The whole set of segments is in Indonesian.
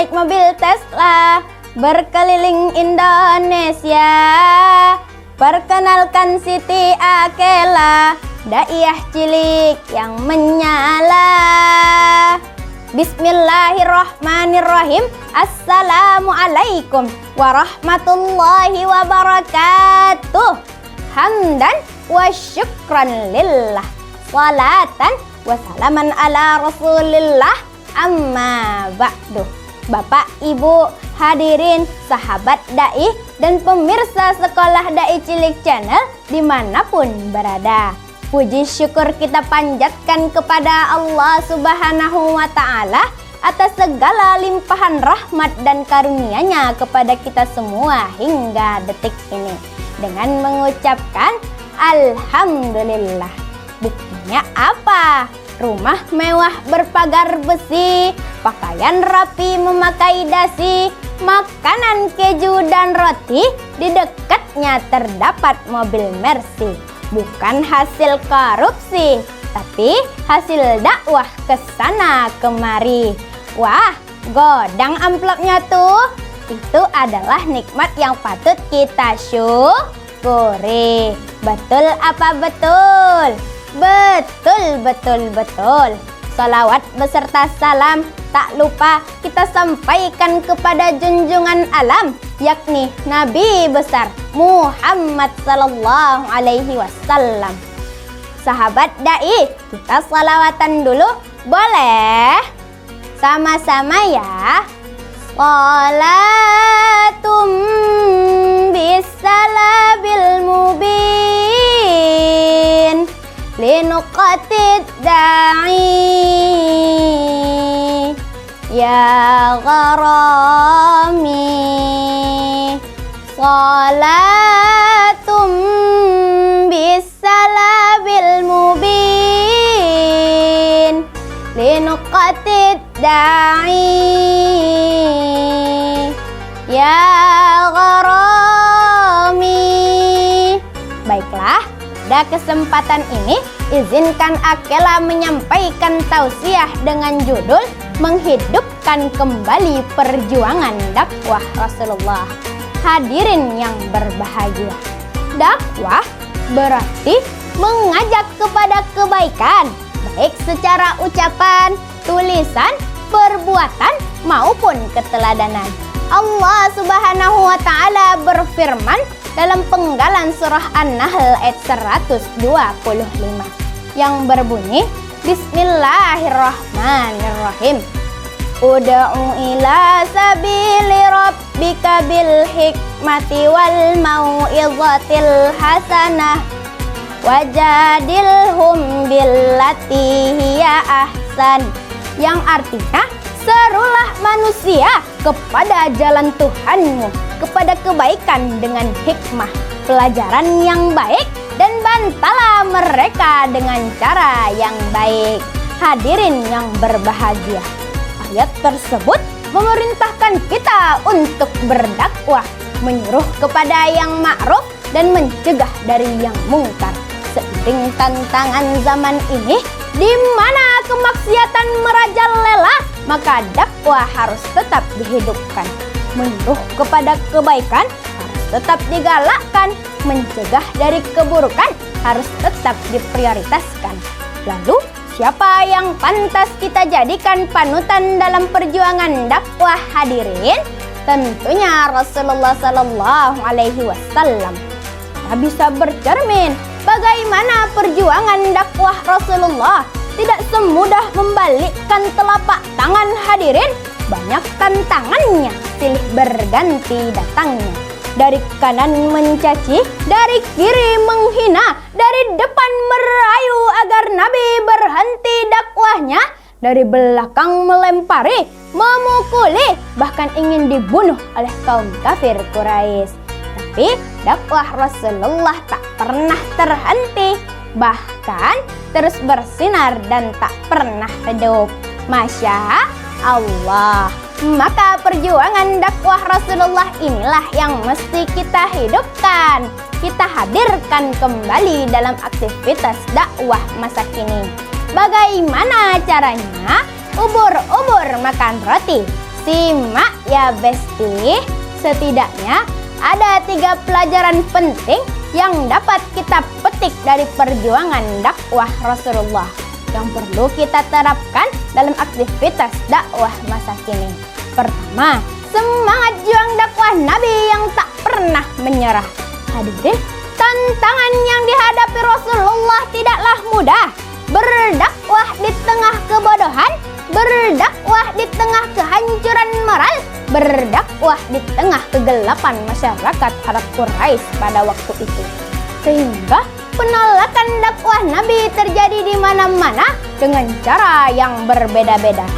naik mobil Tesla, berkeliling Indonesia. Perkenalkan Siti Akela, daiyah cilik yang menyala. Bismillahirrahmanirrahim. Assalamualaikum warahmatullahi wabarakatuh. Hamdan wa syukran lillah, salatan wa salaman ala rasulillah, amma ba'du. Bapak, Ibu, hadirin, sahabat dai dan pemirsa sekolah Dai Cilik Channel dimanapun berada, puji syukur kita panjatkan kepada Allah Subhanahu wa Ta'ala atas segala limpahan rahmat dan karunia-Nya kepada kita semua hingga detik ini dengan mengucapkan Alhamdulillah. Buktinya apa? Rumah mewah berpagar besi, pakaian rapi memakai dasi, makanan keju dan roti, di dekatnya terdapat mobil Mercy. Bukan hasil korupsi, tapi hasil dakwah kesana kemari. Wah, godang amplopnya tuh. Itu adalah nikmat yang patut kita syukuri. Betul apa betul? Betul. Salawat beserta salam tak lupa kita sampaikan kepada junjungan alam, yakni Nabi besar Muhammad sallallahu alaihi wasallam. Sahabat dai, kita salawatan dulu boleh? Sama-sama ya. Sholatum bisalabil mubin linuqatid da'i ya gharami. Sholatum bisalabil mubin linuqatid da'i ya gharami. Baiklah, pada kesempatan ini izinkan Akela menyampaikan tausiah dengan judul menghidupkan kembali perjuangan dakwah Rasulullah. Hadirin yang berbahagia, dakwah berarti mengajak kepada kebaikan, baik secara ucapan, tulisan, perbuatan maupun keteladanan. Allah Subhanahu wa Ta'ala berfirman dalam penggalan surah An-Nahl ayat 125 yang berbunyi, Bismillahirrahmanirrahim. Ud'u ila sabili rabbika bil hikmati wal mau'izatil hasanah wajadilhum billati hiya ahsan, yang artinya serulah manusia kepada jalan Tuhanmu, kepada kebaikan dengan hikmah, pelajaran yang baik, dan bantalah mereka dengan cara yang baik. Hadirin yang berbahagia, ayat tersebut memerintahkan kita untuk berdakwah, menyuruh kepada yang ma'ruf dan mencegah dari yang mungkar. Seiring tantangan zaman ini di mana kemaksiatan merajalela, maka dakwah harus tetap dihidupkan. Menyuruh kepada kebaikan harus tetap digalakkan, mencegah dari keburukan harus tetap diprioritaskan. Lalu, siapa yang pantas kita jadikan panutan dalam perjuangan dakwah, hadirin? Tentunya Rasulullah sallallahu alaihi wasallam. Kita bisa bercermin bagaimana perjuangan dakwah Rasulullah. Tidak semudah membalikkan telapak tangan, hadirin. Banyak tantangannya, silih berganti datangnya. Dari kanan mencaci, dari kiri menghina, dari depan merayu agar Nabi berhenti dakwahnya, dari belakang melempari, memukuli, bahkan ingin dibunuh oleh kaum kafir Quraisy. Tapi dakwah Rasulullah tak pernah terhenti, bahkan terus bersinar dan tak pernah redup. Masya Allah. Maka perjuangan dakwah Rasulullah inilah yang mesti kita hidupkan, kita hadirkan kembali dalam aktivitas dakwah masa kini. Bagaimana caranya? Ubur-ubur makan roti, Simak ya Besti, setidaknya ada 3 pelajaran penting yang dapat kita petik dari perjuangan dakwah Rasulullah yang perlu kita terapkan dalam aktivitas dakwah masa kini. Pertama, semangat juang dakwah Nabi yang tak pernah menyerah. Hadirin, tantangan yang dihadapi Rasulullah tidaklah mudah. Berdakwah di tengah kebodohan, berdakwah di tengah kehancuran moral, berdakwah di tengah kegelapan masyarakat Arab Quraisy pada waktu itu. Sehingga penolakan dakwah Nabi terjadi di mana-mana dengan cara yang berbeda-beda.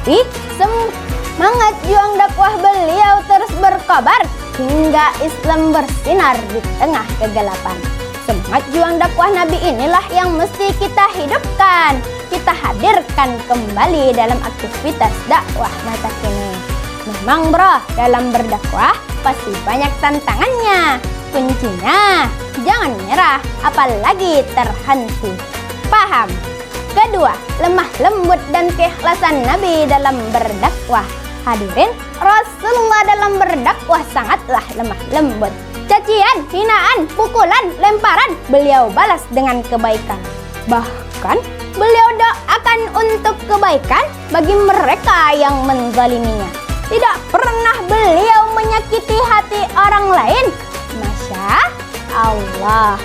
Tapi semangat juang dakwah beliau terus berkobar hingga Islam bersinar di tengah kegelapan. Semangat juang dakwah Nabi inilah yang mesti kita hidupkan, kita hadirkan kembali dalam aktivitas dakwah masa kini. Memang bro, dalam berdakwah pasti banyak tantangannya. Kuncinya, jangan menyerah, apalagi terhenti. Paham? Kedua, lemah lembut dan keikhlasan Nabi dalam berdakwah. Hadirin, Rasulullah dalam berdakwah sangatlah lemah lembut. Cacian, hinaan, pukulan, lemparan, beliau balas dengan kebaikan. Bahkan, beliau doakan untuk kebaikan bagi mereka yang menzaliminya. Tidak pernah beliau menyakiti hati orang lain. Masya Allah.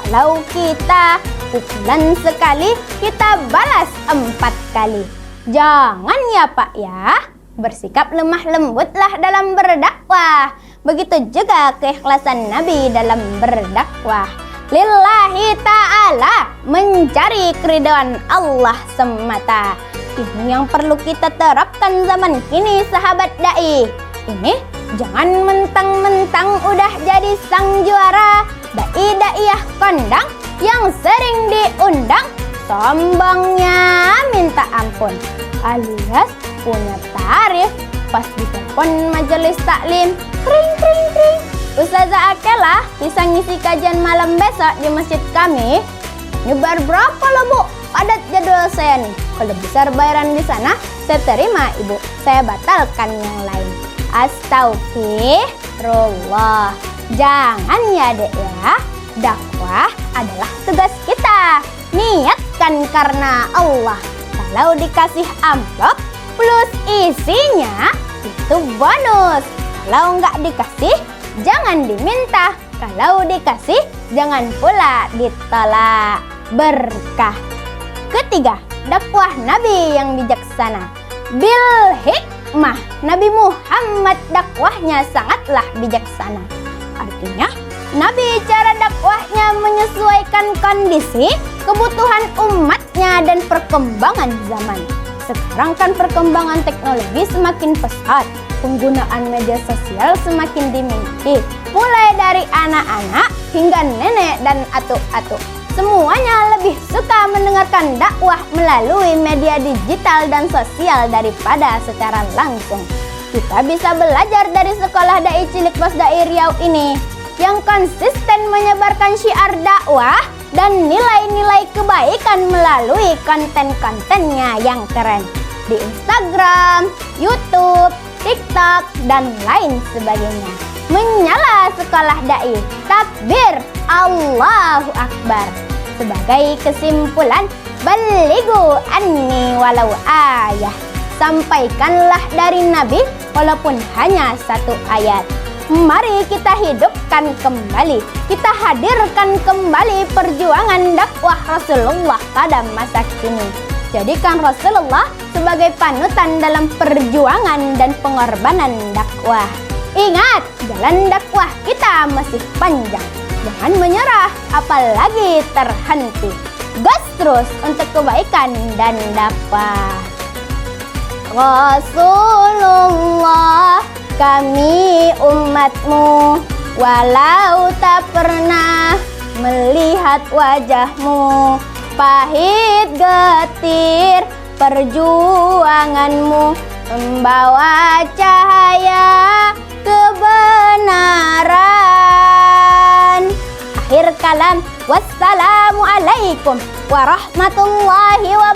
Kalau kita pukulan sekali, kita balas 4 kali. Jangan ya Pak ya. Bersikap lemah lembutlah dalam berdakwah. Begitu juga keikhlasan Nabi dalam berdakwah. Lillahi ta'ala, mencari keridhaan Allah semata. Ini yang perlu kita terapkan zaman kini sahabat da'i. Ini jangan mentang-mentang udah jadi sang juara da'i-da'iyah kondang yang sering diundang, sombongnya minta ampun, alias punya tarif pas di telepon majelis taklim. Kring kring kring. Ustazah Akela bisa ngisi kajian malam besok di masjid kami. Nyebar berapa lo Bu? Padat jadwal saya nih. Kalau besar bayaran di sana, saya terima Ibu. Saya batalkan yang lain. Astagfirullah. Jangan ya Dek ya. Dakwah adalah tugas kita. Niatkan karena Allah. Kalau dikasih amplop plus isinya, itu bonus. Kalau nggak dikasih, jangan diminta. Kalau dikasih, jangan pula ditolak. Berkah. Ketiga, dakwah Nabi yang bijaksana. Bil hikmah, Nabi Muhammad dakwahnya sangatlah bijaksana. Artinya, Nabi cara dakwahnya menyesuaikan kondisi, kebutuhan umatnya dan perkembangan zaman. Sekarang kan perkembangan teknologi semakin pesat, penggunaan media sosial semakin diminati, mulai dari anak-anak hingga nenek dan atuk-atuk. Semuanya lebih suka mendengarkan dakwah melalui media digital dan sosial daripada secara langsung. Kita bisa belajar dari sekolah Dai Cilik Pos Dai Riau ini yang konsisten menyebarkan syiar dakwah dan nilai-nilai kebaikan melalui konten-kontennya yang keren di Instagram, YouTube, TikTok, dan lain sebagainya. Menyala sekolah dai, takbir, Allahu Akbar. Sebagai kesimpulan, balighu anni walau ayah. Sampaikanlah dari Nabi walaupun hanya 1 ayat. Mari kita hidupkan kembali, kita hadirkan kembali perjuangan dakwah Rasulullah pada masa kini. Jadikan Rasulullah sebagai panutan dalam perjuangan dan pengorbanan dakwah. Ingat, jalan dakwah kita masih panjang. Jangan menyerah, apalagi terhenti. Gas terus untuk kebaikan dan dakwah. Rasulullah, kami umatmu, walau tak pernah melihat wajahmu, pahit getir perjuanganmu, membawa cahaya kebenaran. Akhir kalam, wassalamualaikum warahmatullahi wabarakatuh.